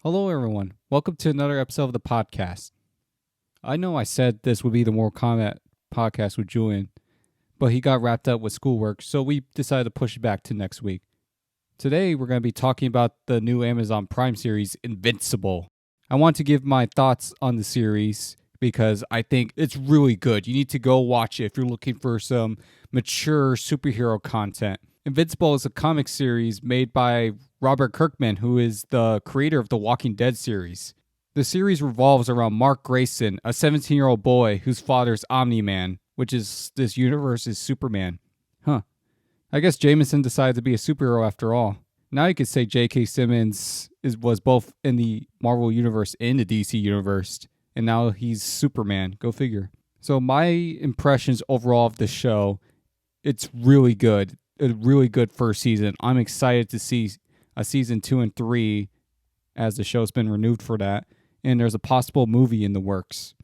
Hello, everyone. Welcome to another episode of the podcast. I know I said this would be the Mortal Kombat podcast with Julian, but he got wrapped up with schoolwork, so we decided to push it back to next week. Today, we're going to be talking about the new Amazon Prime series, Invincible. I want to give my thoughts on the series because I think it's really good. You need to go watch it if you're looking for some mature superhero content. Invincible is a comic series made by Robert Kirkman, who is the creator of the Walking Dead series. The series revolves around Mark Grayson, a 17-year-old boy whose father's Omni-Man, which is this universe's Superman. I guess Jameson decided to be a superhero after all. Now you could say J.K. Simmons was both in the Marvel universe and the DC universe, and now he's Superman. Go figure. So my impressions overall of the show, it's really good. A really good first season. I'm excited to see a season 2 and 3 as the show's been renewed for that. And there's a possible movie in the works.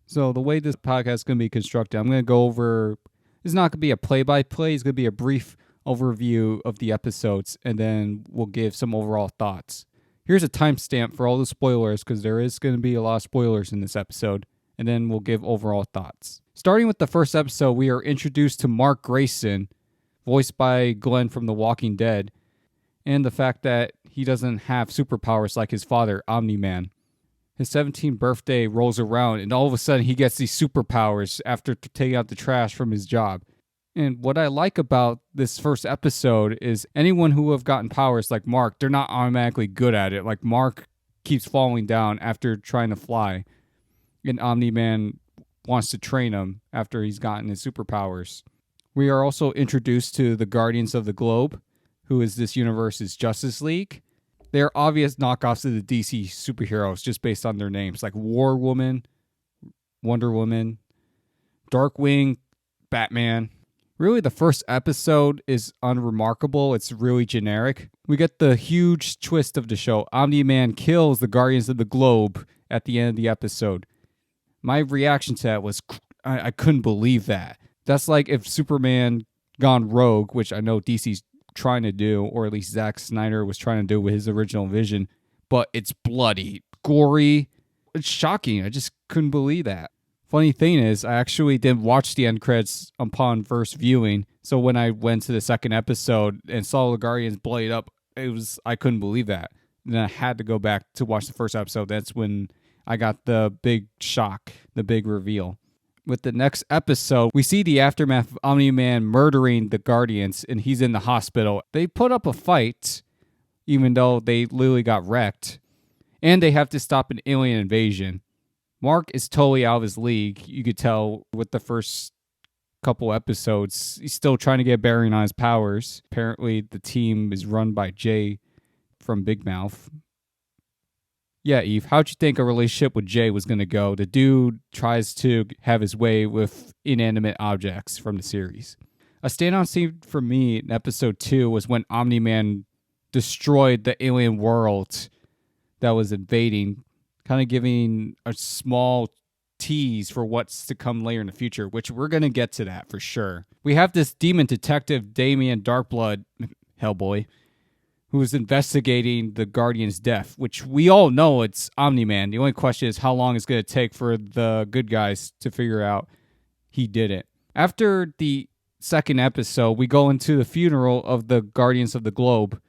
So the way this podcast is going to be constructed, I'm going to go over, it's not going to be a play-by-play, it's going to be a brief overview of the episodes, and then we'll give some overall thoughts. Here's a timestamp for all the spoilers, because there is going to be a lot of spoilers in this episode, and then we'll give overall thoughts. Starting with the first episode, we are introduced to Mark Grayson, voiced by Glenn from The Walking Dead, and the fact that he doesn't have superpowers like his father, Omni-Man. His 17th birthday rolls around, and all of a sudden he gets these superpowers after taking out the trash from his job. And what I like about this first episode is anyone who have gotten powers like Mark, they're not automatically good at it. Like Mark keeps falling down after trying to fly, and Omni-Man wants to train him after he's gotten his superpowers. We are also introduced to the Guardians of the Globe, who is this universe's Justice League. They are obvious knockoffs of the DC superheroes just based on their names, like War Woman, Wonder Woman, Darkwing, Batman. Really, the first episode is unremarkable. It's really generic. We get the huge twist of the show. Omni-Man kills the Guardians of the Globe at the end of the episode. My reaction to that was, I couldn't believe that. That's like if Superman gone rogue, which I know DC's trying to do, or at least Zack Snyder was trying to do with his original vision, but it's bloody, gory. It's shocking. I just couldn't believe that. Funny thing is, I actually didn't watch the end credits upon first viewing, so when I went to the second episode and saw the Guardians blade up, I couldn't believe that. And then I had to go back to watch the first episode. That's when I got the big shock, the big reveal. With the next episode, we see the aftermath of Omni-Man murdering the Guardians, and he's in the hospital. They put up a fight, even though they literally got wrecked, and they have to stop an alien invasion. Mark is totally out of his league. You could tell with the first couple episodes. He's still trying to get bearing on his powers. Apparently, the team is run by Jay from Big Mouth. Yeah, Eve, how'd you think a relationship with Jay was going to go? The dude tries to have his way with inanimate objects from the series. A standout scene for me in episode 2 was when Omni-Man destroyed the alien world that was invading, kind of giving a small tease for what's to come later in the future, which we're going to get to that for sure. We have this demon detective, Damian Darkblood, Hellboy, who is investigating the Guardian's death, which we all know it's Omni-Man. The only question is how long it's going to take for the good guys to figure out he did it. After the second episode, we go into the funeral of the Guardians of the Globe,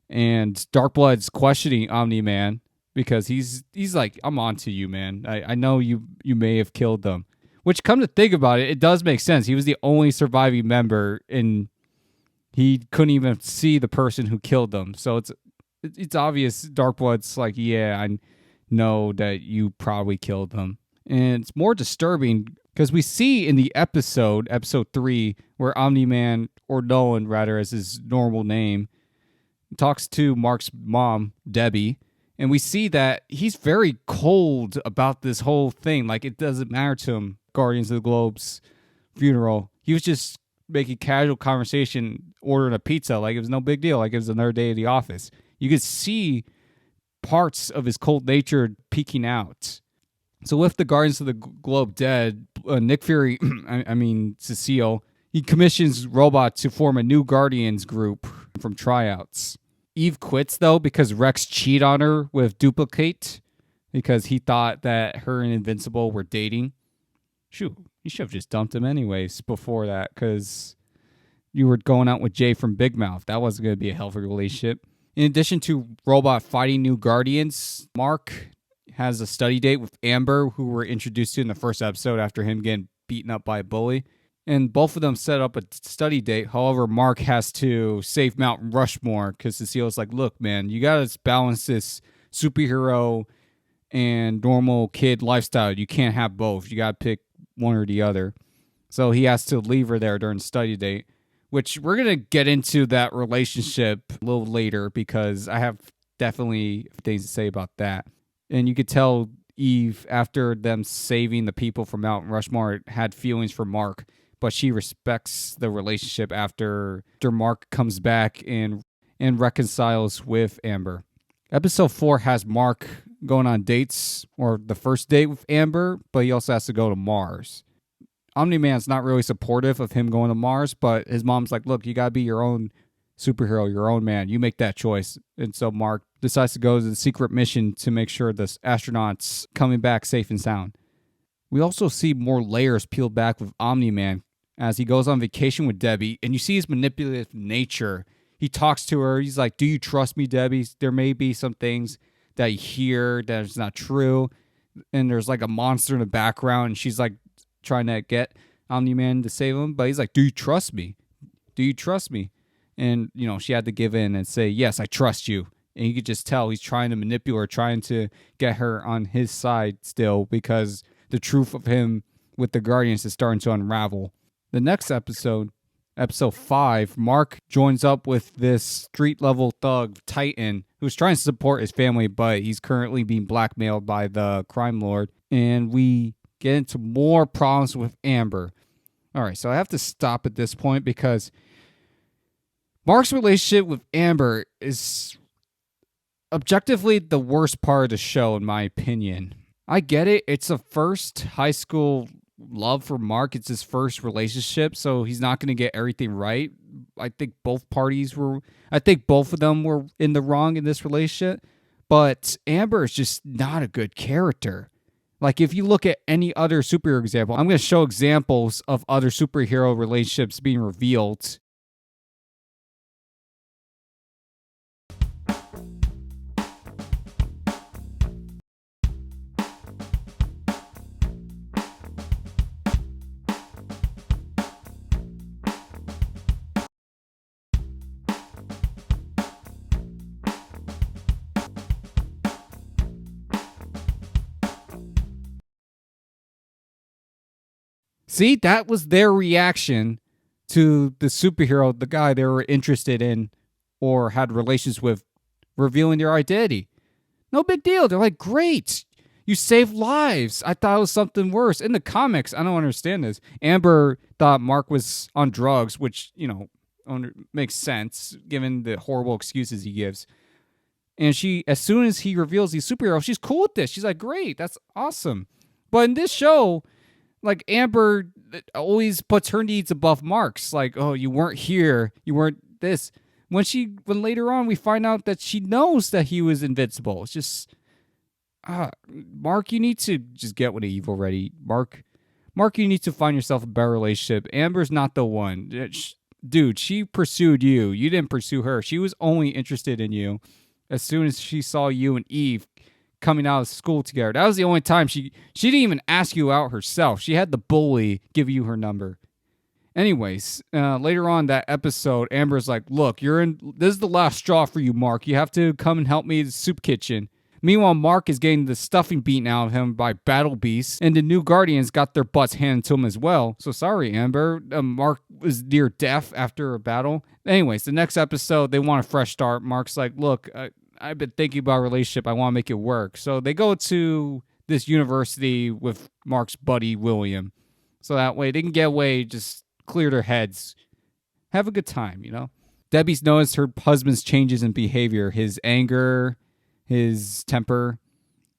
and Darkblood's questioning Omni-Man because he's like, I'm on to you, man. I know you may have killed them. Which, come to think about it, it does make sense. He was the only surviving member, and he couldn't even see the person who killed them. So it's obvious Darkblood's like, yeah, I know that you probably killed them. And it's more disturbing because we see in the episode 3, where Omni-Man, or Nolan rather as his normal name, talks to Mark's mom, Debbie, and we see that he's very cold about this whole thing. Like, it doesn't matter to him, Guardians of the Globe's funeral. He was just making casual conversation, ordering a pizza like it was no big deal, like it was another day at the office. You could see parts of his cold nature peeking out. So with the Guardians of the Globe dead, Nick Fury, Cecile, he commissions Robot to form a new Guardians group from tryouts. Eve quits though because Rex cheated on her with Duplicate because he thought that her and Invincible were dating. Shoot, you should have just dumped him anyways before that because you were going out with Jay from Big Mouth. That wasn't going to be a healthy relationship. In addition to Robot fighting new Guardians, Mark has a study date with Amber, who we're introduced to in the first episode after him getting beaten up by a bully. And both of them set up a study date. However, Mark has to save Mount Rushmore because Cecile's like, look, man, you got to balance this superhero and normal kid lifestyle. You can't have both. You got to pick one or the other. So he has to leave her there during the study date, which we're going to get into that relationship a little later because I have definitely things to say about that. And you could tell Eve, after them saving the people from Mount Rushmore, had feelings for Mark, but she respects the relationship after Mark comes back and reconciles with Amber. Episode 4 has Mark going on dates, or the first date with Amber, but he also has to go to Mars. Omni-Man's not really supportive of him going to Mars, but his mom's like, look, you gotta be your own superhero, your own man. You make that choice. And so Mark decides to go to the secret mission to make sure the astronauts coming back safe and sound. We also see more layers peeled back with Omni-Man as he goes on vacation with Debbie, and you see his manipulative nature. He talks to her. He's like, do you trust me, Debbie? There may be some things that you hear that is not true. And there's like a monster in the background, and she's like trying to get Omni-Man to save him. But he's like, do you trust me? Do you trust me? And, you know, she had to give in and say, yes, I trust you. And you could just tell he's trying to manipulate her, trying to get her on his side still because the truth of him with the Guardians is starting to unravel. The next episode, episode 5, Mark joins up with this street-level thug, Titan, who's trying to support his family, but he's currently being blackmailed by the crime lord. And we get into more problems with Amber. All right, so I have to stop at this point because Mark's relationship with Amber is objectively the worst part of the show, in my opinion. I get it. It's a first high school love for Mark. It's his first relationship, so he's not going to get everything right. I think both of them were in the wrong in this relationship, but Amber is just not a good character. Like, if you look at any other superhero example, I'm going to show examples of other superhero relationships being revealed. See, that was their reaction to the superhero, the guy they were interested in or had relations with, revealing their identity. No big deal. They're like, great, you saved lives. I thought it was something worse. In the comics, I don't understand this. Amber thought Mark was on drugs, which, you know, makes sense given the horrible excuses he gives. And she, as soon as he reveals he's superhero, she's cool with this. She's like, great, that's awesome. But in this show, like, Amber always puts her needs above Mark's. Like, oh, you weren't here. You weren't this. When later on we find out that she knows that he was invincible. It's just, Mark, you need to just get with Eve already. Mark, you need to find yourself a better relationship. Amber's not the one. Dude, she pursued you. You didn't pursue her. She was only interested in you as soon as she saw you and Eve coming out of school together. That was the only time she didn't even ask you out herself. She had the bully give you her number. Anyways, later on that episode, Amber's like, look, this is the last straw for you, Mark. You have to come and help me at the soup kitchen. Meanwhile, Mark is getting the stuffing beaten out of him by battle beasts, and the new Guardians got their butts handed to him as well. So sorry, Amber. Mark was near death after a battle. Anyways, the next episode, they want a fresh start. Mark's like, look, I've been thinking about a relationship. I want to make it work. So they go to this university with Mark's buddy, William. So that way they can get away, just clear their heads. Have a good time, you know? Debbie's noticed her husband's changes in behavior, his anger, his temper,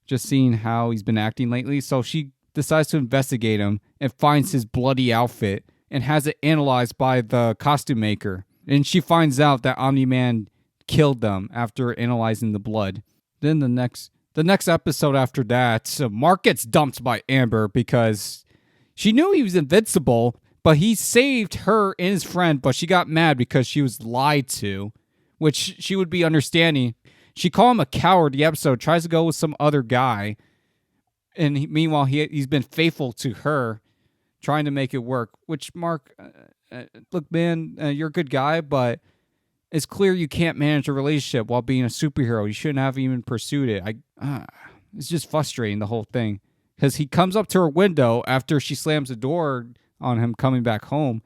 just seeing how he's been acting lately. So she decides to investigate him and finds his bloody outfit and has it analyzed by the costume maker. And she finds out that Omni-Man killed them after analyzing the blood. Then the next episode after that, Mark gets dumped by Amber because she knew he was invincible, but he saved her and his friend, but she got mad because she was lied to, which she would be understanding. She called him a coward the episode, tries to go with some other guy, and meanwhile he's been faithful to her, trying to make it work, which Mark, look, man, you're a good guy, but it's clear you can't manage a relationship while being a superhero. You shouldn't have even pursued it. It's just frustrating, the whole thing. Because he comes up to her window after she slams the door on him coming back home.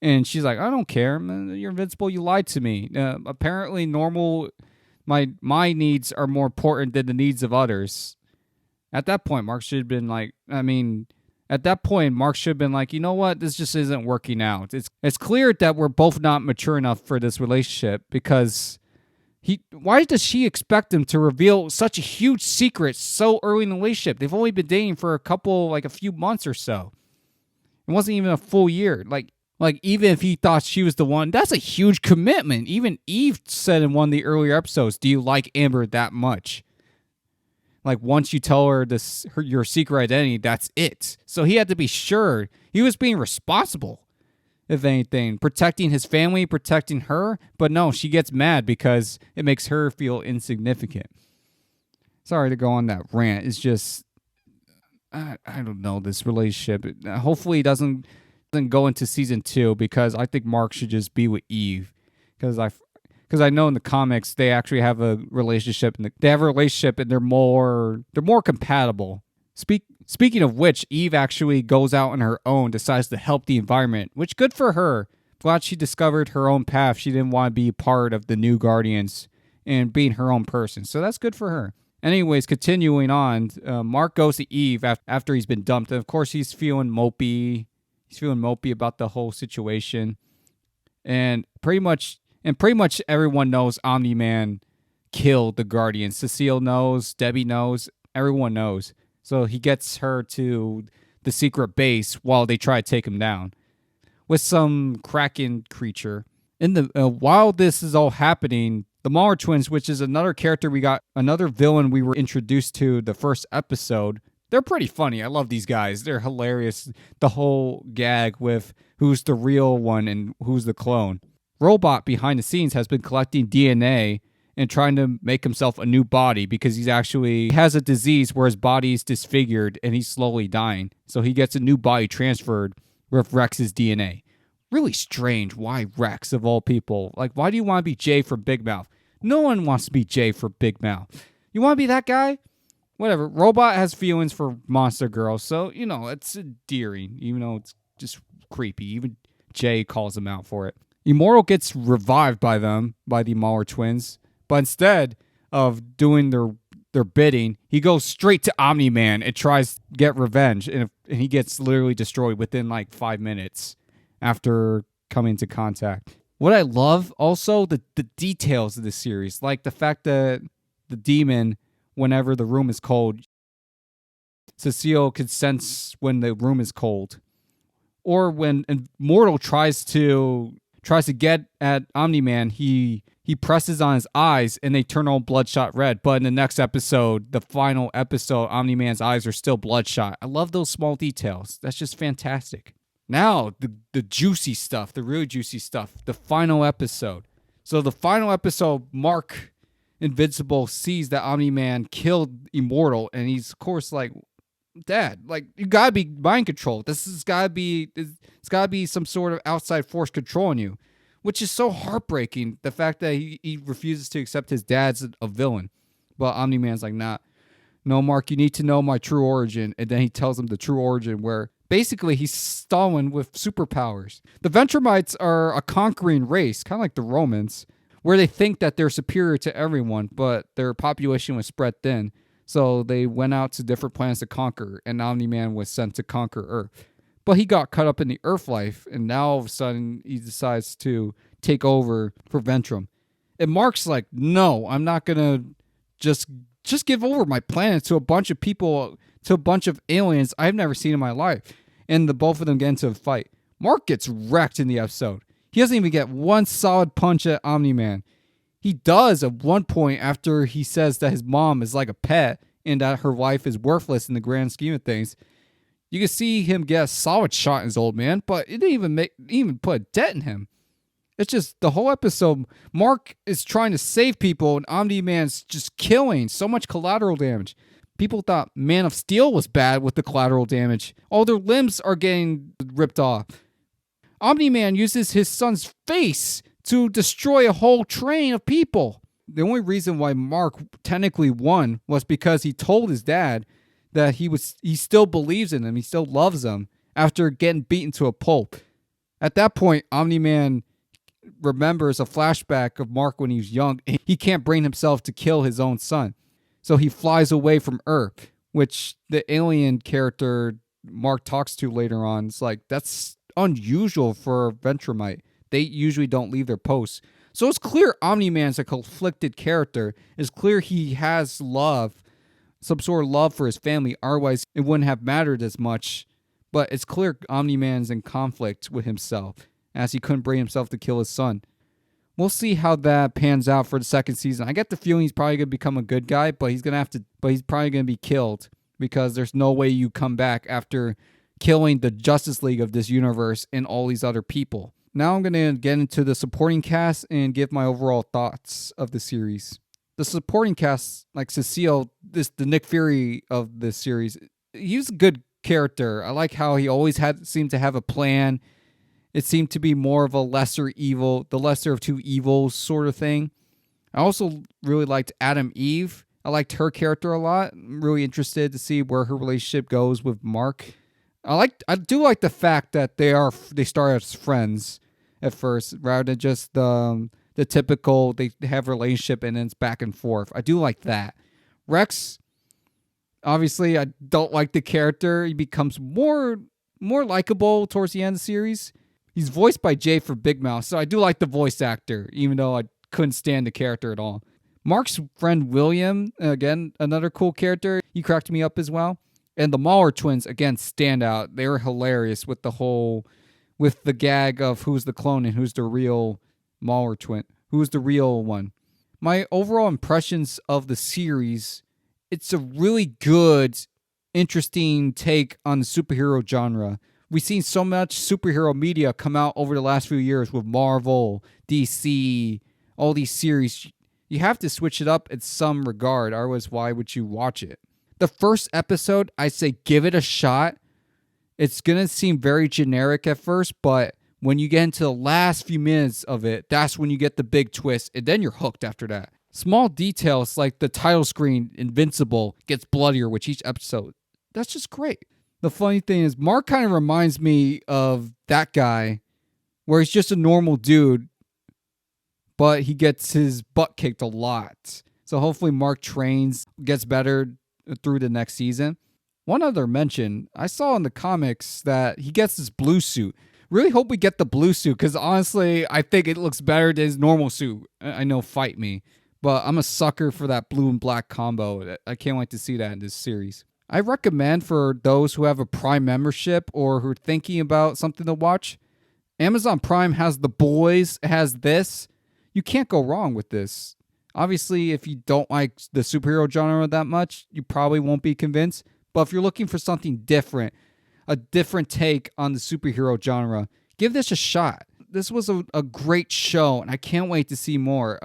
And she's like, I don't care. You're invincible. You lied to me. Apparently my needs are more important than the needs of others. At that point, Mark should have been like, you know what? This just isn't working out. It's clear that we're both not mature enough for this relationship because why does she expect him to reveal such a huge secret so early in the relationship? They've only been dating for a few months or so. It wasn't even a full year. Like even if he thought she was the one, that's a huge commitment. Even Eve said in one of the earlier episodes, do you like Amber that much? Like, once you tell her your secret identity, that's it. So he had to be sure. He was being responsible, if anything. Protecting his family, protecting her. But no, she gets mad because it makes her feel insignificant. Sorry to go on that rant. It's just, I don't know, this relationship. Hopefully it doesn't go into season 2 because I think Mark should just be with Eve. Because I know in the comics they actually have a relationship, and they're more compatible. Speaking of which, Eve actually goes out on her own, decides to help the environment, which good for her. Glad she discovered her own path. She didn't want to be part of the new Guardians and being her own person, so that's good for her. Anyways, continuing on, Mark goes to Eve after he's been dumped, and of course he's feeling mopey. He's feeling mopey about the whole situation, and pretty much everyone knows Omni-Man killed the Guardians. Cecile knows, Debbie knows, everyone knows. So he gets her to the secret base while they try to take him down with some Kraken creature. While this is all happening, the Mauler twins, which is another villain we were introduced to the first episode, they're pretty funny. I love these guys. They're hilarious. The whole gag with who's the real one and who's the clone. Robot behind the scenes has been collecting DNA and trying to make himself a new body because he has a disease where his body is disfigured and he's slowly dying. So he gets a new body transferred with Rex's DNA. Really strange. Why Rex of all people? Like, why do you want to be Jay for Big Mouth? No one wants to be Jay for Big Mouth. You want to be that guy? Whatever. Robot has feelings for Monster Girl, so, it's endearing, even though it's just creepy. Even Jay calls him out for it. Immortal gets revived by the Mauler twins, but instead of doing their bidding, he goes straight to Omni-Man and tries to get revenge, and he gets literally destroyed within 5 minutes after coming into contact. What I love also, the details of this series, like the fact that the demon, whenever the room is cold, Cecile can sense when the room is cold. Or when Immortal tries to get at Omni-Man, he presses on his eyes and they turn all bloodshot red. But in the next episode, the final episode, Omni-Man's eyes are still bloodshot. I love those small details. That's just fantastic. Now, the juicy stuff, the really juicy stuff, the final episode. So the final episode, Mark Invincible sees that Omni-Man killed Immortal, and he's of course like, Dad, you gotta be mind controlled. It's gotta be some sort of outside force controlling you, which is so heartbreaking. The fact that he refuses to accept his dad's a villain, but Omni-Man's like, nah, no, Mark, you need to know my true origin, and then he tells him the true origin, where basically he's Stalin with superpowers. The Ventramites are a conquering race, kind of like the Romans, where they think that they're superior to everyone, but their population was spread thin. So they went out to different planets to conquer, and Omni-Man was sent to conquer Earth. But he got caught up in the Earth life, and now all of a sudden he decides to take over for Ventrum. And Mark's like, no, I'm not going to just give over my planet to a bunch of people, to a bunch of aliens I've never seen in my life. And the both of them get into a fight. Mark gets wrecked in the episode. He doesn't even get one solid punch at Omni-Man. He does at one point after he says that his mom is like a pet and that her life is worthless in the grand scheme of things. You can see him get a solid shot in his old man, but it didn't even put a dent in him. It's just the whole episode, Mark is trying to save people and Omni-Man's just killing so much collateral damage. People thought Man of Steel was bad with the collateral damage. All their limbs are getting ripped off. Omni-Man uses his son's face to destroy a whole train of people. The only reason why Mark technically won was because he told his dad that he still believes in him, he still loves him after getting beaten to a pulp. At that point, Omni-Man remembers a flashback of Mark when he was young. And he can't bring himself to kill his own son. So he flies away from Earth, which the alien character Mark talks to later on is like, that's unusual for Ventromite. They usually don't leave their posts. So it's clear Omni-Man's a conflicted character. It's clear he has love, some sort of love for his family. Otherwise, it wouldn't have mattered as much. But it's clear Omni-Man's in conflict with himself, as he couldn't bring himself to kill his son. We'll see how that pans out for the second season. I get the feeling he's probably going to become a good guy, but he's probably going to be killed because there's no way you come back after killing the Justice League of this universe and all these other people. Now I'm going to get into the supporting cast and give my overall thoughts of the series. The supporting cast, like Cecile, the Nick Fury of this series, he's a good character. I like how he always seemed to have a plan. It seemed to be more of a lesser evil, the lesser of two evils sort of thing. I also really liked Adam Eve. I liked her character a lot. I'm really interested to see where her relationship goes with Mark. I do like the fact that they start as friends at first, rather than just the typical they have a relationship and then it's back and forth. I do like that. Rex, obviously, I don't like the character. He becomes more likable towards the end of the series. He's voiced by Jay for Big Mouth, so I do like the voice actor, even though I couldn't stand the character at all. Mark's friend William, again, another cool character. He cracked me up as well. And the Mauler twins, again, stand out. They were hilarious with the gag of who's the clone and who's the real Mauler twin, who's the real one. My overall impressions of the series, it's a really good, interesting take on the superhero genre. We've seen so much superhero media come out over the last few years with Marvel, DC, all these series. You have to switch it up in some regard, otherwise why would you watch it? The first episode, I say give it a shot. It's going to seem very generic at first, but when you get into the last few minutes of it, that's when you get the big twist, and then you're hooked after that. Small details like the title screen, Invincible, gets bloodier with each episode. That's just great. The funny thing is, Mark kind of reminds me of that guy, where he's just a normal dude, but he gets his butt kicked a lot. So hopefully Mark trains, gets better through the next season. One other mention, I saw in the comics that he gets this blue suit. Really hope we get the blue suit, because honestly, I think it looks better than his normal suit. I know, fight me. But I'm a sucker for that blue and black combo. I can't wait to see that in this series. I recommend for those who have a Prime membership or who are thinking about something to watch, Amazon Prime has The Boys, has this. You can't go wrong with this. Obviously, if you don't like the superhero genre that much, you probably won't be convinced. But if you're looking for something different, a different take on the superhero genre, give this a shot. This was a great show, and I can't wait to see more.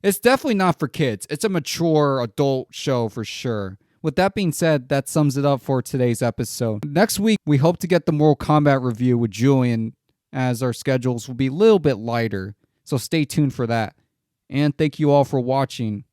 It's definitely not for kids. It's a mature adult show for sure. With that being said, that sums it up for today's episode. Next week, we hope to get the Mortal Kombat review with Julian, as our schedules will be a little bit lighter. So stay tuned for that. And thank you all for watching.